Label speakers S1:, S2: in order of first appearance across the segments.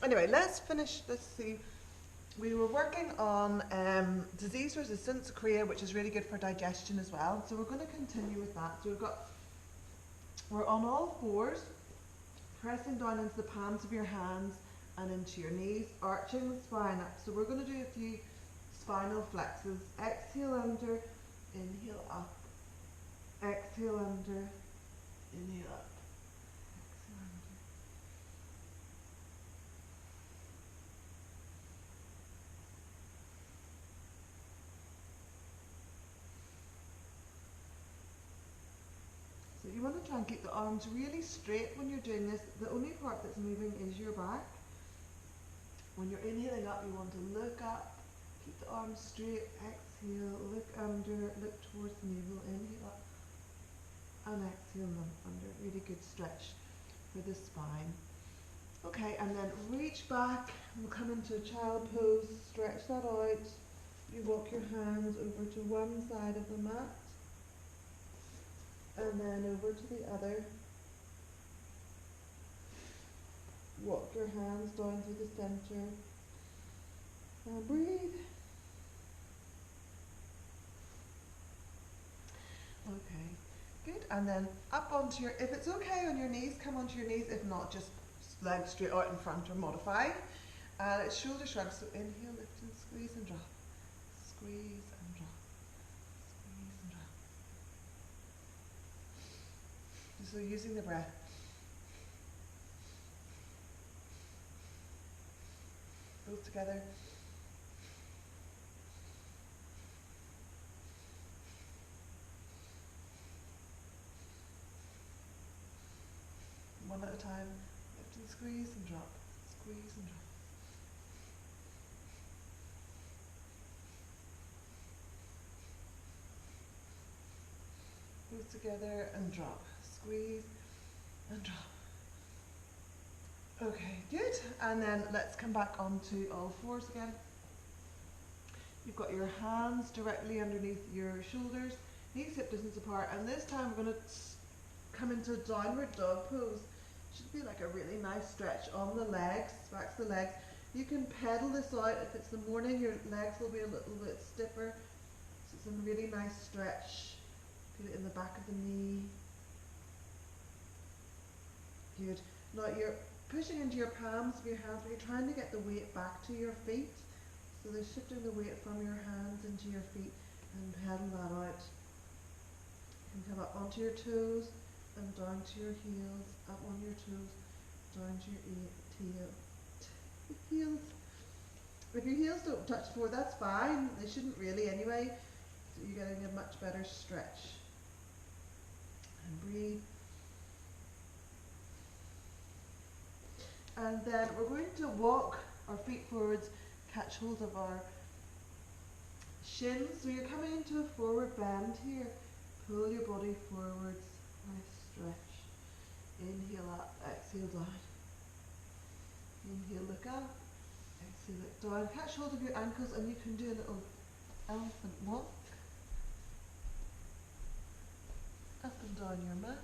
S1: Anyway, let's finish. Let's see. We were working on disease resistance, Korea, which is really good for digestion as well. So we're going to continue with that. So we're on all fours, pressing down into the palms of your hands and into your knees, arching the spine up. So we're going to do a few spinal flexes. Exhale under, inhale up. Exhale under, inhale up. Exhale under. So you want to try and keep the arms really straight when you're doing this. The only part that's moving is your back. When you're inhaling up, you want to look up, keep the arms straight, exhale, look under, look towards the navel, inhale up, and exhale under. Really good stretch for the spine. Okay, and then reach back, we'll come into a child pose, stretch that out. You walk your hands over to one side of the mat, and then over to the other. Walk your hands down through the center and breathe. Okay, good. And then up onto your, if it's okay on your knees, come onto your knees. If not, just legs straight out in front or modify. It's shoulder shrugs. So inhale, lift and squeeze and drop. Squeeze and drop. Squeeze and drop. So using the breath. Both together. One at a time. Lift and squeeze and drop. Squeeze and drop. Both together and drop. Squeeze and drop. Okay, good. And then let's come back onto all fours again. You've got your hands directly underneath your shoulders, knees hip distance apart, and this time we're going to come into downward dog pose. Should be like a really nice stretch on the legs, backs the legs. You can pedal this out. If it's the morning, your legs will be a little bit stiffer. So it's a really nice stretch. Feel it in the back of the knee. Good. Now you're pushing into your palms of your hands, but you're trying to get the weight back to your feet. So they're shifting the weight from your hands into your feet and pedal that out. You can come up onto your toes and down to your heels, up on your toes, down to your heels. If your heels don't touch the floor, that's fine. They shouldn't really anyway. So you're getting a much better stretch. And breathe. And then we're going to walk our feet forwards, catch hold of our shins. So you're coming into a forward bend here. Pull your body forwards. Nice stretch. Inhale up, exhale down. Inhale, look up. Exhale, look down. Catch hold of your ankles and you can do a little elephant walk. Up and down your mat.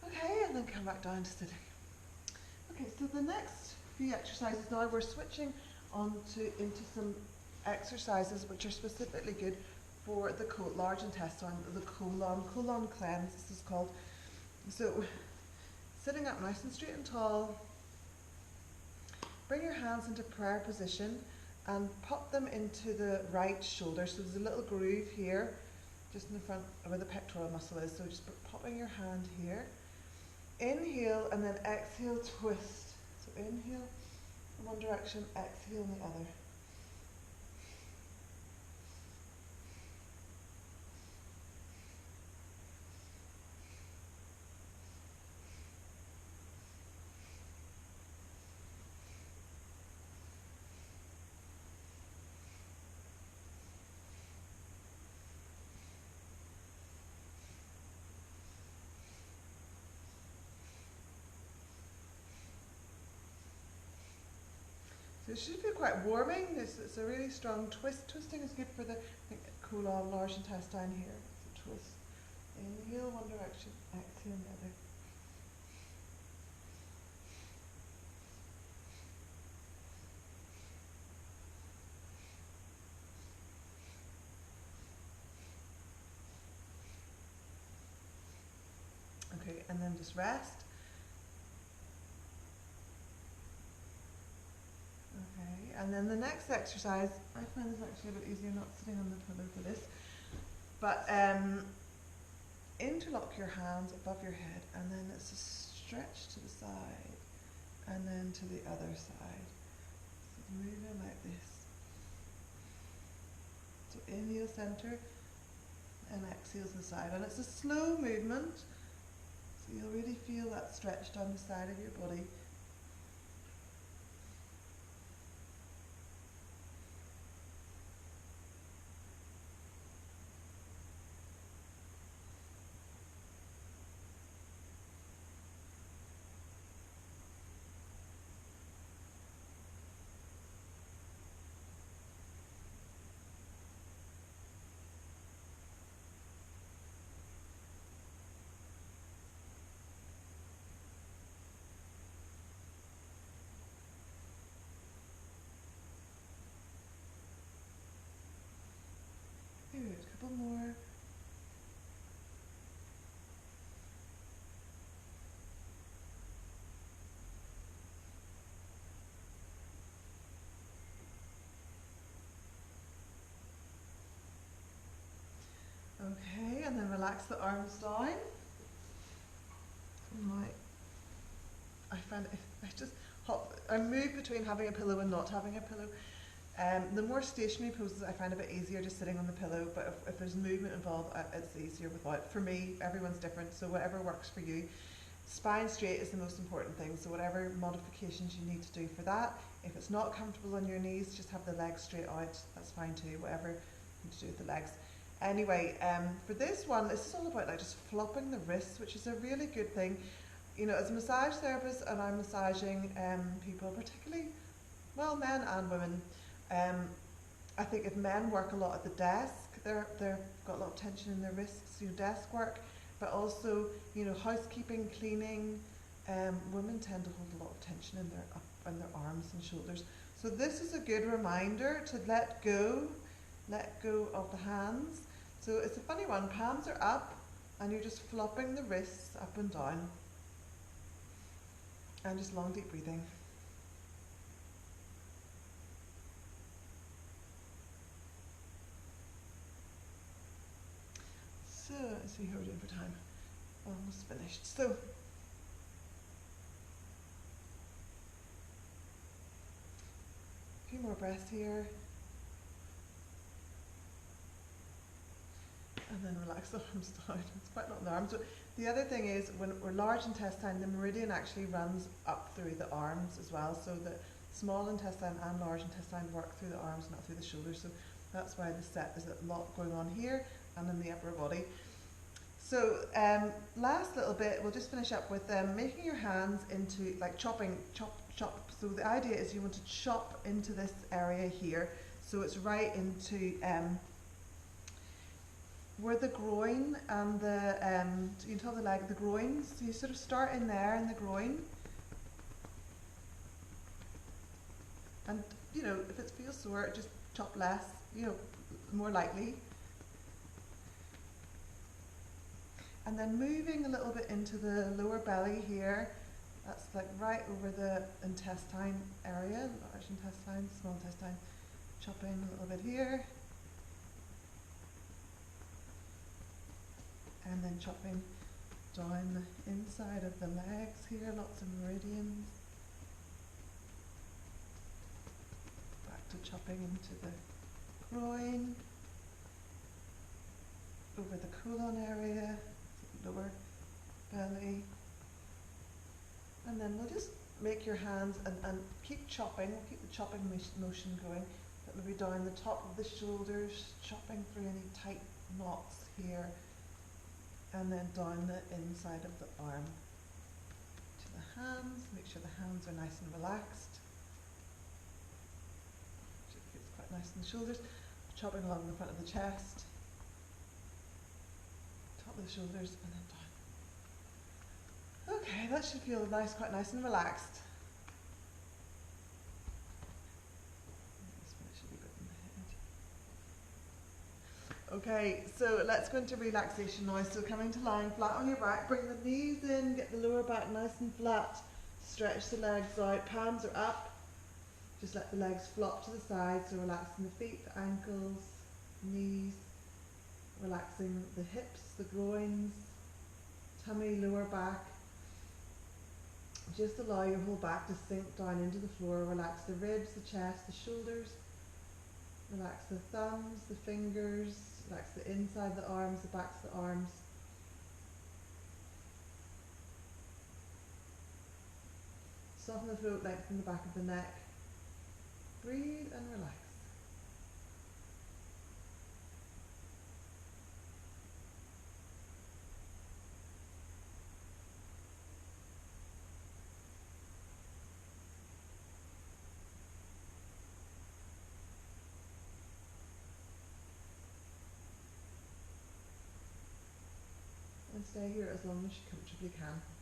S1: Okay, and then come back down to sitting. Okay, so the next few exercises now we're switching into some exercises which are specifically good for the large intestine, the colon cleanse, this is called. So, sitting up nice and straight and tall, bring your hands into prayer position and pop them into the right shoulder. So there's a little groove here, just in the front where the pectoral muscle is. So just popping your hand here. Inhale and then exhale, twist. So inhale in one direction, exhale in the other. So it should be quite warming. It's a really strong twist. Twisting is good for the colon, large intestine here. So twist. Inhale one direction, exhale the other. Okay, and then just rest. Okay, and then the next exercise, I find this actually a bit easier, not sitting on the pillow for this, but interlock your hands above your head, and then it's a stretch to the side, and then to the other side. So move them like this. So inhale center, and exhale to the side, and it's a slow movement, so you'll really feel that stretch down the side of your body. Good, a couple more. Okay, and then relax the arms down. I find if I just I move between having a pillow and not having a pillow. The more stationary poses I find a bit easier just sitting on the pillow, but if there's movement involved, it's easier without. For me, everyone's different, so whatever works for you. Spine straight is the most important thing, so whatever modifications you need to do for that. If it's not comfortable on your knees, just have the legs straight out, that's fine too, whatever you need to do with the legs. Anyway, for this one, this is all about like just flopping the wrists, which is a really good thing. You know, as a massage therapist, and I'm massaging people, particularly, well, men and women. I think if men work a lot at the desk, they've got a lot of tension in their wrists, you know, desk work, but also, you know, housekeeping, cleaning. Women tend to hold a lot of tension in their arms and shoulders. So this is a good reminder to let go of the hands. So it's a funny one, palms are up, and you're just flopping the wrists up and down. And just long deep breathing. So let's see how we're doing for time. Almost finished. So a few more breaths here. And then relax the arms down. It's quite a lot in the arms. So the other thing is, when we're large intestine, the meridian actually runs up through the arms as well. So the small intestine and large intestine work through the arms, not through the shoulders. So that's why the set is a lot going on here and in the upper body. So last little bit, we'll just finish up with making your hands into like chopping, chop. So the idea is you want to chop into this area here. So it's right into where the groin and the, you can tell the leg, the groin, so you sort of start in there in the groin. And, you know, if it feels sore, just chop less, you know, more lightly. And then moving a little bit into the lower belly here, that's like right over the intestine area, large intestine, small intestine, chopping a little bit here. And then chopping down the inside of the legs here, lots of meridians. Back to chopping into the groin, over the colon area, lower belly. And then we'll just make your hands and keep chopping, we'll keep the chopping motion going, but maybe down the top of the shoulders, chopping through any tight knots here. And then down the inside of the arm to the hands. Make sure the hands are nice and relaxed. It feels quite nice in the shoulders. Chopping along the front of the chest. top of the shoulders and then down. Okay, that should feel nice, quite nice and relaxed. This one should be good in the head. Okay, so let's go into relaxation now. So coming to lying flat on your back, bring the knees in, get the lower back nice and flat, stretch the legs out, palms are up. Just let the legs flop to the side, so relaxing the feet, the ankles, knees, relaxing the hips, the groins, tummy, lower back. Just allow your whole back to sink down into the floor. Relax the ribs, the chest, the shoulders. Relax the thumbs, the fingers. Relax the inside of the arms, the backs of the arms. Soften the throat, lengthen the back of the neck. Breathe and relax. And stay here as long as you comfortably can.